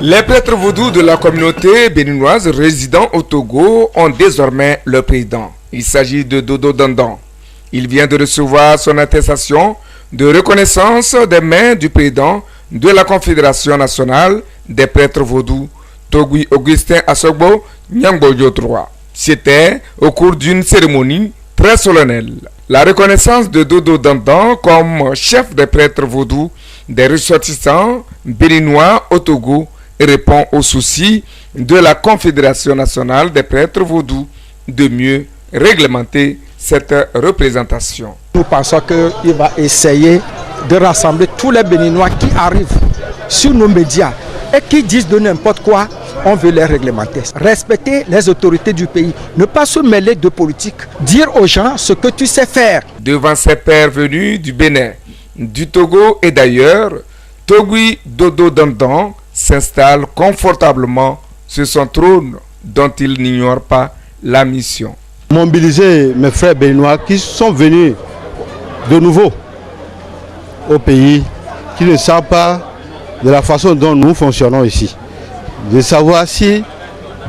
Les prêtres vaudous de la communauté béninoise résidant au Togo ont désormais leur président. Il s'agit de Dodo Dandan. Il vient de recevoir son attestation de reconnaissance des mains du président de la Confédération nationale des prêtres vaudous, Togui Augustin Asogbo Nyangboyo III. C'était au cours d'une cérémonie très solennelle. La reconnaissance de Dodo Dandan comme chef des prêtres vaudous des ressortissants béninois au Togo répond aux soucis de la Confédération nationale des prêtres vaudous de mieux réglementer cette représentation. Nous pensons qu'il va essayer de rassembler tous les Béninois qui arrivent sur nos médias et qui disent de n'importe quoi, on veut les réglementer. Respecter les autorités du pays, ne pas se mêler de politique, dire aux gens ce que tu sais faire. Devant ses pairs venus du Bénin, du Togo et d'ailleurs, Togui Dodo Dandan s'installe confortablement sur son trône dont il n'ignore pas la mission. Mobiliser mes frères béninois qui sont venus de nouveau au pays, qui ne savent pas de la façon dont nous fonctionnons ici. De savoir si,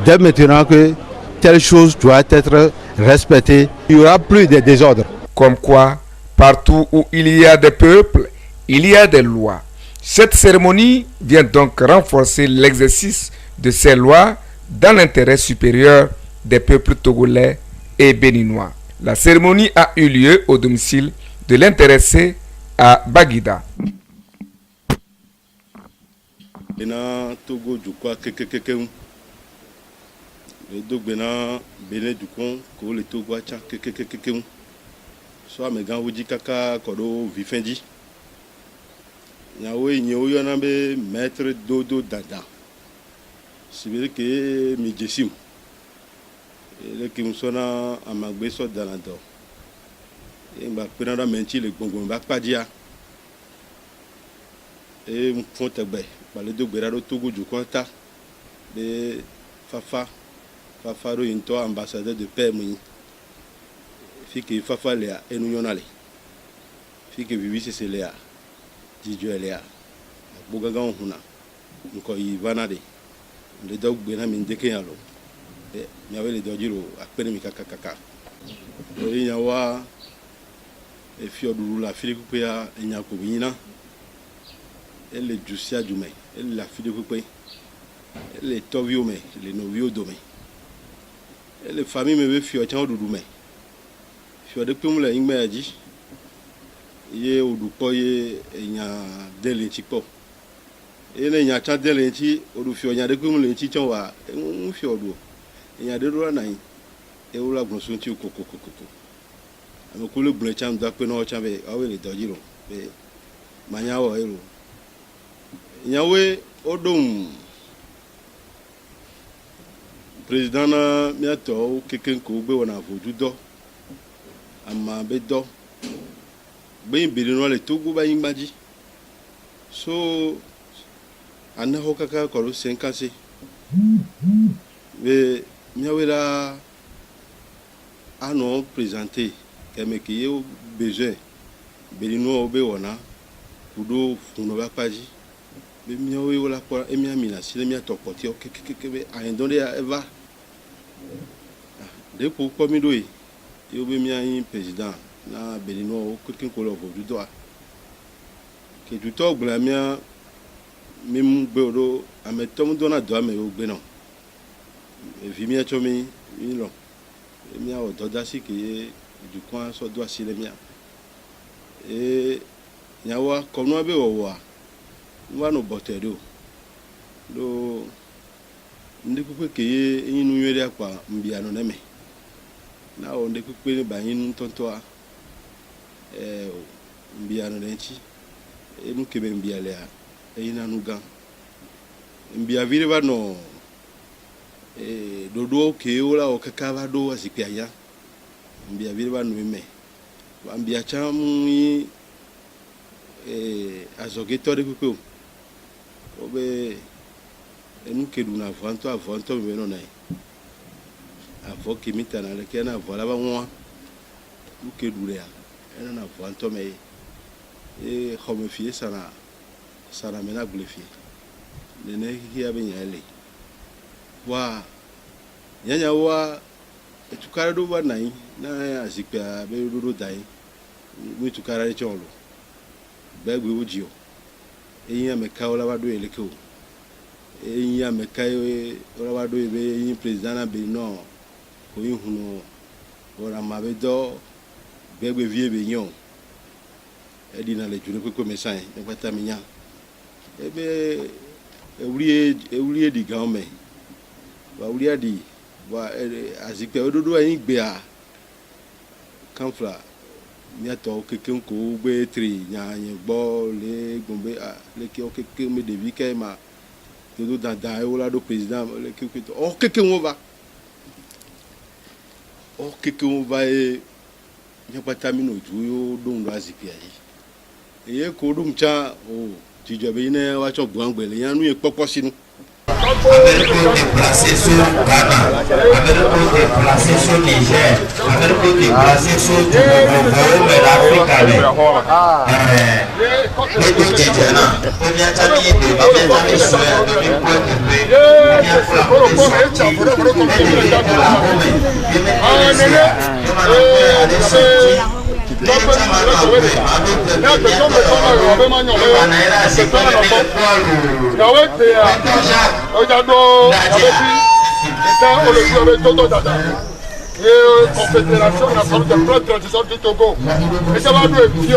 dès maintenant, que telle chose doit être respectée, il n'y aura plus de désordre. Comme quoi, partout où il y a des peuples, il y a des lois. Cette cérémonie vient donc renforcer l'exercice de ces lois dans l'intérêt supérieur des peuples togolais et béninois. La cérémonie a eu lieu au domicile de l'intéressé à Baguida. Nyawe nyewe yana be maître Dodo Dandan. Sibiri ke mi jesim. Le ki musona amagbe so danado. E mba penanda menti le gbongbon ba padia. E mfonte gbe, ba le do gbera do Togo du konta de Fafa ro into ambassadeur de paix mu. Fiki Fafa le enu yonale. Fiki vivi c'est le Dijuelia, Bougagan Huna, Nko Ivanade, le dog Benam de Kealo, Yawel Dojiro, à Penemica Kaka. Yawa, et Fiodula Philippea, et Yakobina, et les Jusia Dume, et la Philippe, les Toviome, les Novio Dome, et les familles me Fiotan Dume. Fio de Pumla Ingmeaji. Ye odupo ye enya delenchi po ene nya cha delenchi odufio nya de kumu lenchi chon wa nfi odu enya de ro nan e wura gunsun ti kokokoko ame ko le bun cha nda pe no cha be awe le dojiro be manya wo ero nya we odum president na miato keken ko be wona vodu do ama be do ben Béninois le Togo ba imbaji so ana hokaka ko 50 mais miawela ano présenter comme que yo besoin Béninois obe wona kudo funo ba paji be miawe wala ko emia mina sile mia tokoti o kekeke a ndonde ya eva de pour comme doyi yo be mia président na Béninois au quelqu'un qu'on l'ouvre du doigt que du temps glamia même beodo a mettom dona doigt mais au benon et vimia chomi non et mia au dodasi qui du coin so doigt si le mia et nyawa comme no be wa no botedo do ndikupe ke yinu yere akwa mbia no neme na o ndikupe ba yinu tontoa mbiano lenchi mukebe mbialea ina nuga mbia vile bano dodo ke ola o kakaba do asipianya mbia vile bano me mbia chamu azogeto de kuko obe enukedu na avanto me no nai avoki mitana le kena vola ba nwa ukedu le ena na vanto me et xɔme fie sana mena gble fie nene hia be nya ele wa nyanya wa etukara do wa nai na azikpa be do dai mi tukara re cholo bagwe ojio eyin ameka ola wa do eleke o eyin ameka ola wa do ebe eyin president na be no ko yin hunu ora ma be do bagwe vie be yon edi na le jure ko mesan e pata minya ebe ewurie di gaume wa wurie di wa azikpe ododo ayin gbe a kanfra miato keke nko gbe tri nyanye gbo le gombe a le ke o keke me devi ke ma todo dada e ola do president le ke o keke won va e nyapata mi no ju yo do ndo azikpe ayi e ko dum cha o tijobe ine wa cho gbangbele yan nu e popo sinu Américo déplacé sur Ghana, Américo déplacé sur Niger, Américo déplacé sur Togo, mais l'Afrique avait. Confédération nationale de plans de transition du Togo. Et ça va nous épier.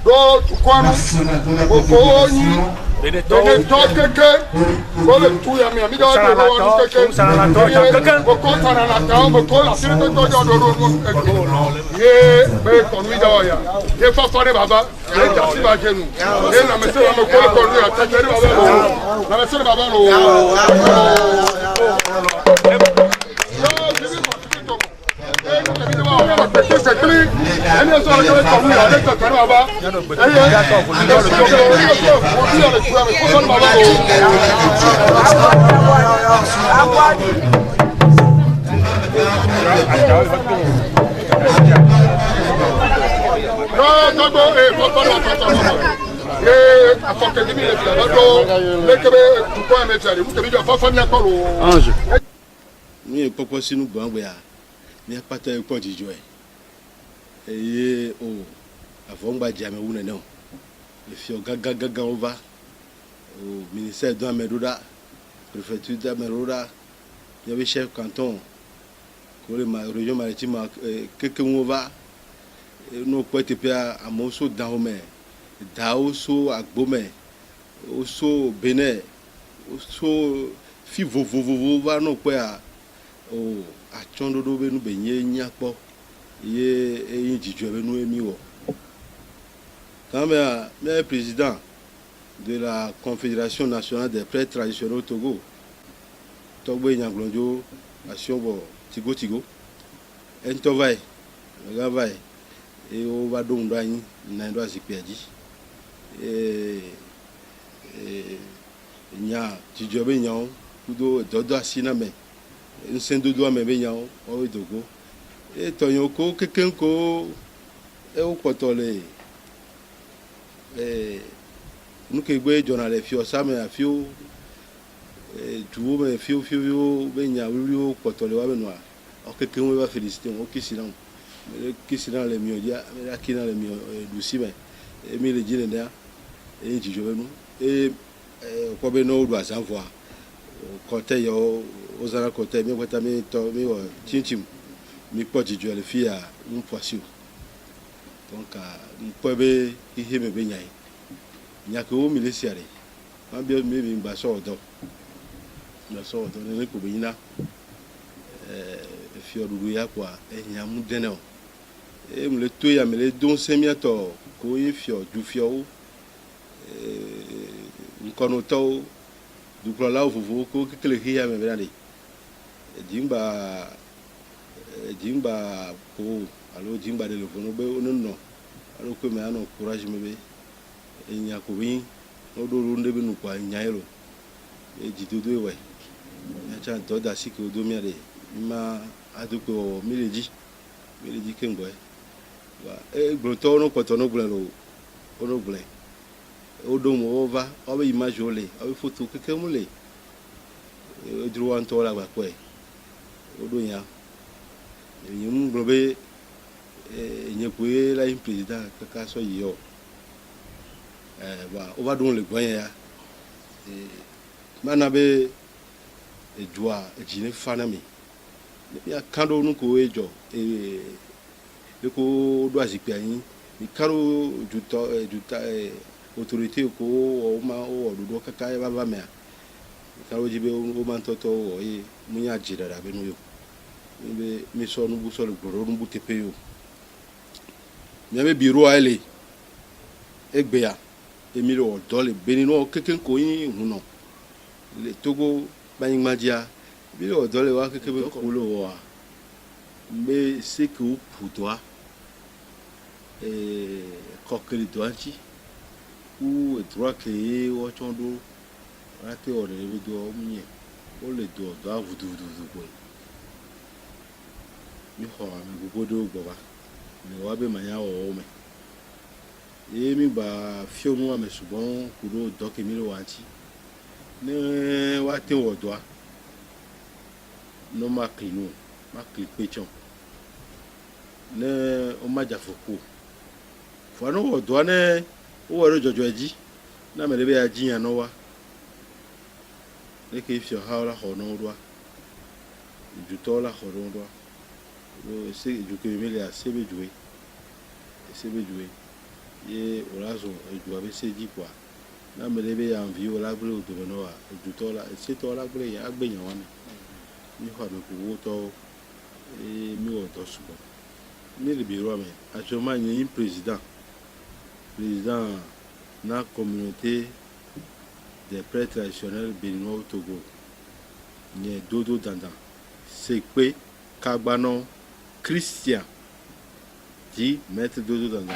Donc, quoi nous ni popo sinu gbangbe a ni pata e ko jijo e o avongba jame wuna no le fio gaga ova au ministère de Meroda préfecture de Meroda il y avait chef canton ko le région maritime keke ova no poete pe a moso dahome daoso agbome oso benin oso fi vovovovo va no pe a o achondodo be nu be nyapo ye eyin jijo be nu emi wo quand même président de la Confédération nationale des prêtres traditionnels au Togo Togbo Nyanglonjo Asiobo Tigo entovai gavai e o va do ndo anyi na ndo azikpeji nya jijo be nyawo kudo dodo asina me nsendo do me be nyawo o Togo e tonyo ko kekenko e o potole nous que gbe jona le fio same afio tuwo me fio be nya wuri potole wa benwa o keke we ba féliciter o kisina le miodia me akina le mio dusime e mi le jine nda e jijo benu e ko be no do asanfo kote yo ozara kote mi kwata mi to mi o chinchim mi po jijo le fia un poisson donc mpebe ihe me be nyai nyaka o milesiare ma bi me bi ngba so odo ne ko be yina fi odudu ya kwa ehia mu denel mu le to ya me le don semiato ko yin fi odu fi o nkono to du pro la ofufu ko kekele hia me be na de jimba ko alo jimba de lofono be onno alo ko me ano courage me be enya ko wi no do runde be nu kwa nyairo e jidodo we ya chan to da sike odo mi ade ma aduko mileji kengbo wa e gbonto no poto no gbon lo ono gble o do mo va o be image o le o be photo keke mo le o dro an to la gba ko e o do yan yim globe nyekwe la président kaka so yo ba o va don le gwan ya mana be joa jine fanami ya kando nu ko ejo le ko do azipia yin ni karo juta autorité ko o ma o do kaka ba ba me karo jibe o man toto o yi munya jira da be no yo be mi so nu bu so le gboro nu bu tepe yo mi be biro ale egbeya emile o dole benino keken ko yin hu no le Togo banyingmadia bile o dole wa keke be ko lo wa mais c'est que pour toi coquille doanchi ou droit créé ou chondo raté o le do munye o le do vudu boy mi ho mi godo gboba mi wa be manya o me mi ba fio mu ame subon kudo do ke mi lo wanchi ne wa te o do no ma klinu ma klipechon ne o ma jafoko fo no o do ne o wo jojo eji na me lebe aji yan no wa le ke fio ha la ho no do ju to la ho no do lo se ju ke mi le asebe juwe ye olazo ju abe se ji kwa na me lebe ya nvi o la gble o do no wa ju to la se to la gble ya agbe yan wa ni ho me ko wo to mi o to subo mi le biro ame actuellement il y a un président na communauté des prêtres traditionnels béninois au Togo il y a Dodo Dandan Sekpe Kagbano Christian dit maître Dodo Dandan